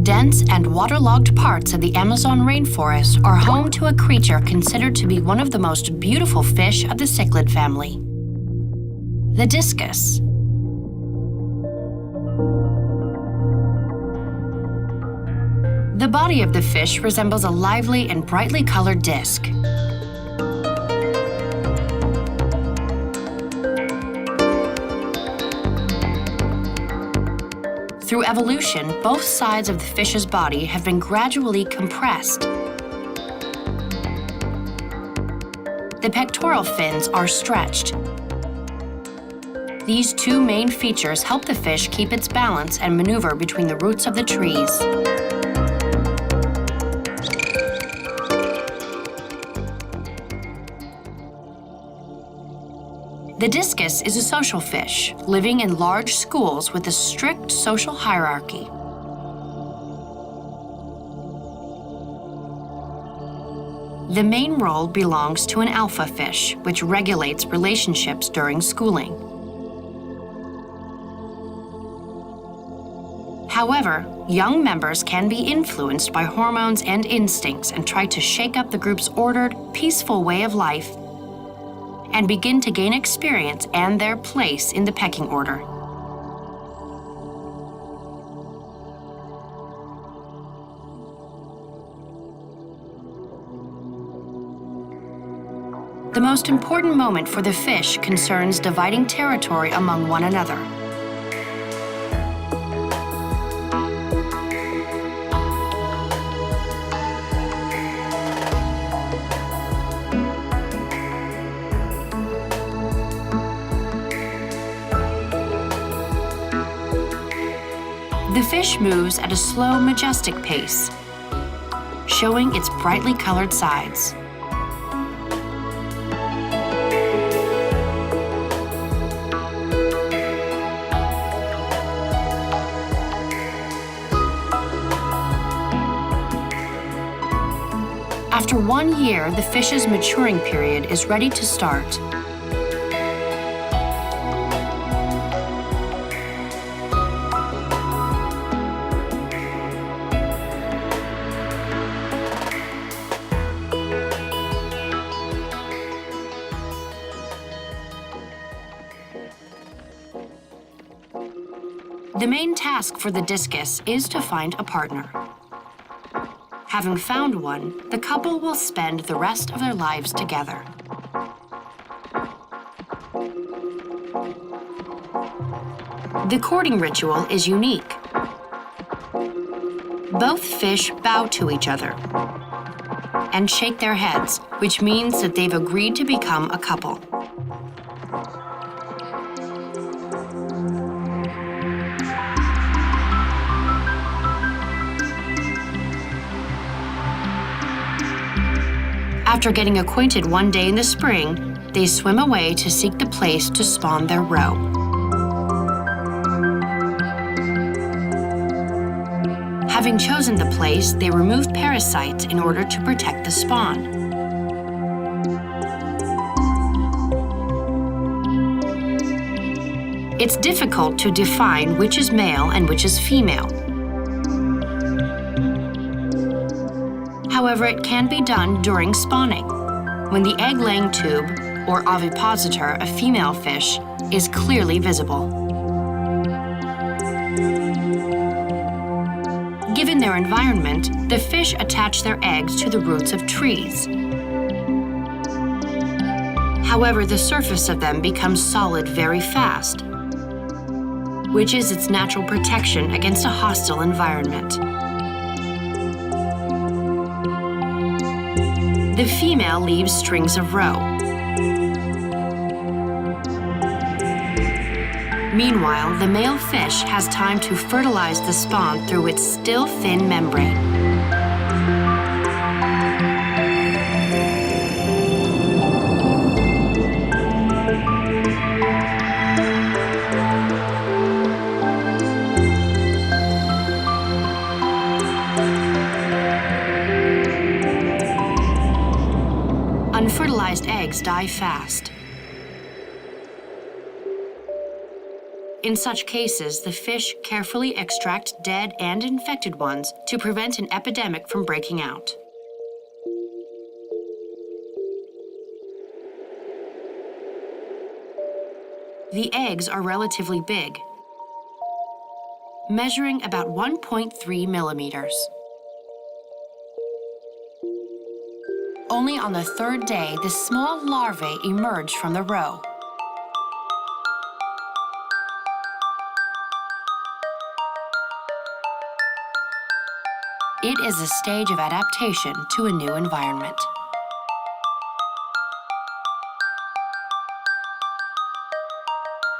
Dense and waterlogged parts of the Amazon rainforest are home to a creature considered to be one of the most beautiful fish of the cichlid family, the discus. The body of the fish resembles a lively and brightly colored disc. Through evolution, both sides of the fish's body have been gradually compressed. The pectoral fins are stretched. These two main features help the fish keep its balance and maneuver between the roots of the trees. The discus is a social fish, living in large schools with a strict social hierarchy. The main role belongs to an alpha fish, which regulates relationships during schooling. However, young members can be influenced by hormones and instincts and try to shake up the group's ordered, peaceful way of life and begin to gain experience and their place in the pecking order. The most important moment for the fish concerns dividing territory among one another. The fish moves at a slow, majestic pace, showing its brightly colored sides. After 1 year, the fish's maturing period is ready to start. The main task for the discus is to find a partner. Having found one, the couple will spend the rest of their lives together. The courting ritual is unique. Both fish bow to each other and shake their heads, which means that they've agreed to become a couple. After getting acquainted one day in the spring, they swim away to seek the place to spawn their roe. Having chosen the place, they remove parasites in order to protect the spawn. It's difficult to define which is male and which is female. However, it can be done during spawning, when the egg-laying tube, or ovipositor, of female fish is clearly visible. Given their environment, the fish attach their eggs to the roots of trees. However, the surface of them becomes solid very fast, which is its natural protection against a hostile environment. The female leaves strings of roe. Meanwhile, the male fish has time to fertilize the spawn through its still thin membrane. Unfertilized eggs die fast. In such cases, the fish carefully extract dead and infected ones to prevent an epidemic from breaking out. The eggs are relatively big, measuring about 1.3 millimeters. Only on the third day, the small larvae emerge from the roe. It is a stage of adaptation to a new environment.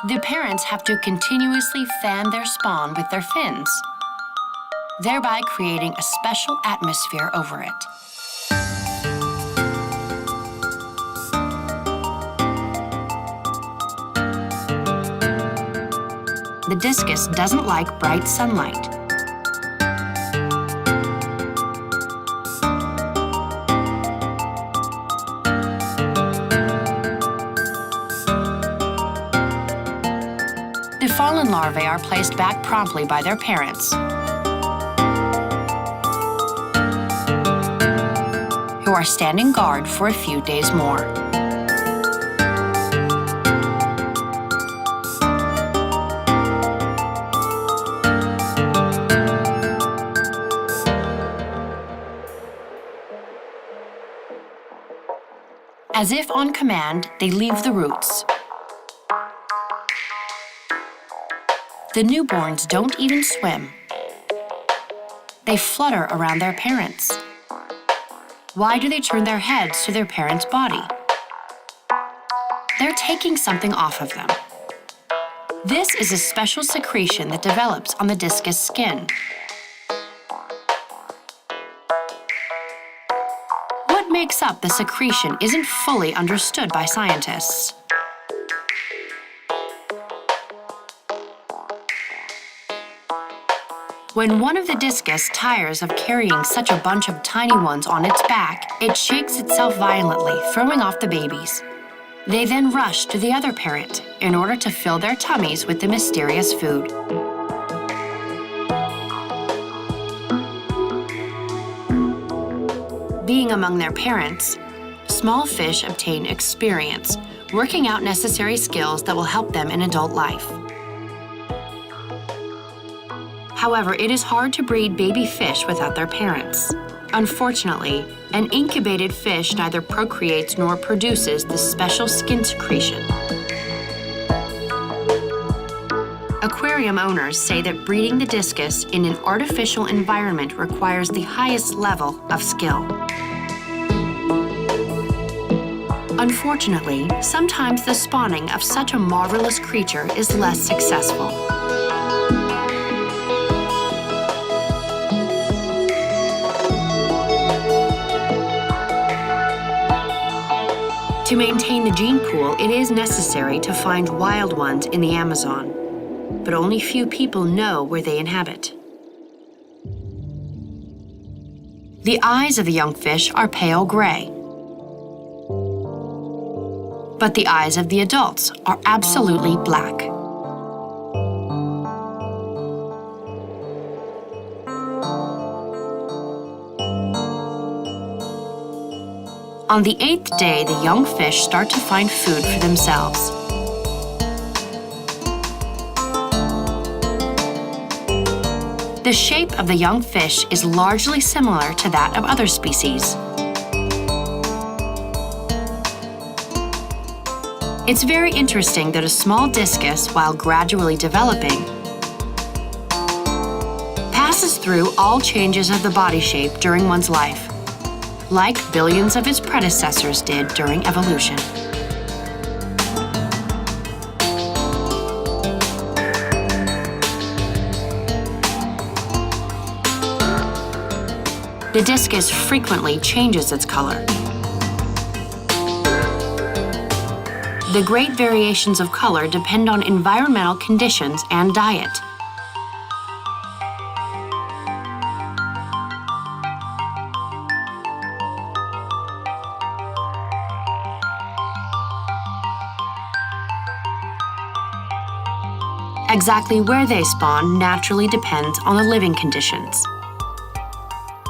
The parents have to continuously fan their spawn with their fins, thereby creating a special atmosphere over it. The discus doesn't like bright sunlight. The fallen larvae are placed back promptly by their parents, who are standing guard for a few days more. As if on command, they leave the roots. The newborns don't even swim. They flutter around their parents. Why do they turn their heads to their parents' body? They're taking something off of them. This is a special secretion that develops on the discus skin. What makes up the secretion isn't fully understood by scientists. When one of the discus tires of carrying such a bunch of tiny ones on its back, it shakes itself violently, throwing off the babies. They then rush to the other parent in order to fill their tummies with the mysterious food. Being among their parents, small fish obtain experience, working out necessary skills that will help them in adult life. However, it is hard to breed baby fish without their parents. Unfortunately, an incubated fish neither procreates nor produces the special skin secretion. Aquarium owners say that breeding the discus in an artificial environment requires the highest level of skill. Unfortunately, sometimes the spawning of such a marvelous creature is less successful. To maintain the gene pool, it is necessary to find wild ones in the Amazon, but only few people know where they inhabit. The eyes of the young fish are pale gray, but the eyes of the adults are absolutely black. On the 8th day, the young fish start to find food for themselves. The shape of the young fish is largely similar to that of other species. It's very interesting that a small discus, while gradually developing, passes through all changes of the body shape during one's life, like billions of its predecessors did during evolution. The discus frequently changes its color. The great variations of color depend on environmental conditions and diet. Exactly where they spawn naturally depends on the living conditions.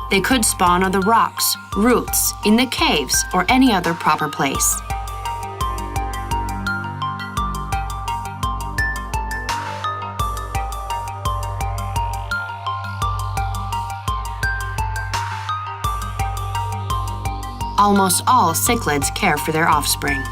They could spawn on the rocks, roots, in the caves, or any other proper place. Almost all cichlids care for their offspring.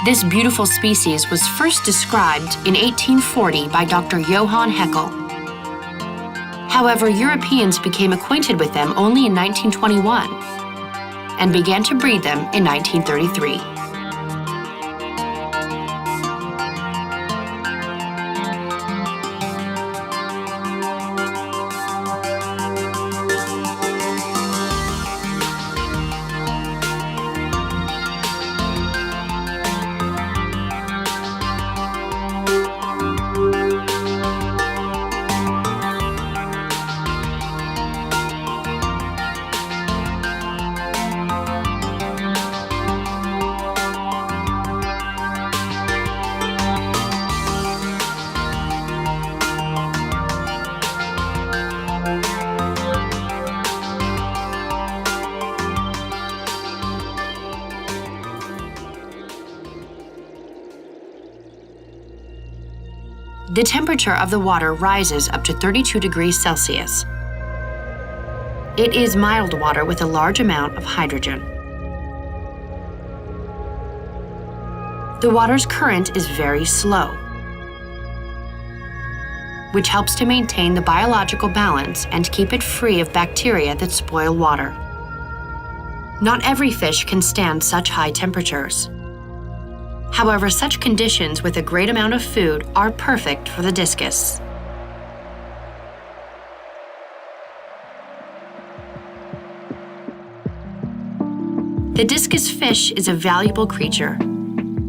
This beautiful species was first described in 1840 by Dr. Johann Haeckel. However, Europeans became acquainted with them only in 1921 and began to breed them in 1933. The temperature of the water rises up to 32 degrees Celsius. It is mild water with a large amount of hydrogen. The water's current is very slow, which helps to maintain the biological balance and keep it free of bacteria that spoil water. Not every fish can stand such high temperatures. However, such conditions with a great amount of food are perfect for the discus. The discus fish is a valuable creature,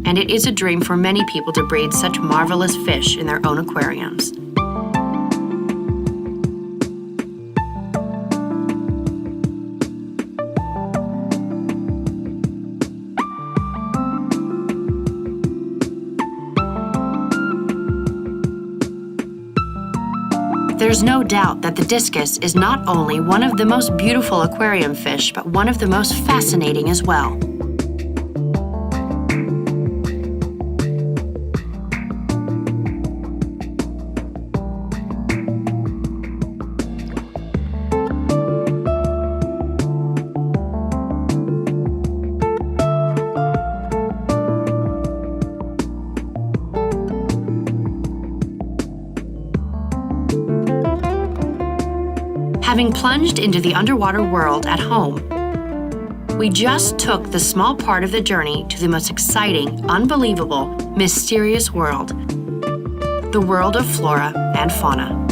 and it is a dream for many people to breed such marvelous fish in their own aquariums. There's no doubt that the discus is not only one of the most beautiful aquarium fish, but one of the most fascinating as well. Having plunged into the underwater world at home, we just took the small part of the journey to the most exciting, unbelievable, mysterious world, the world of flora and fauna.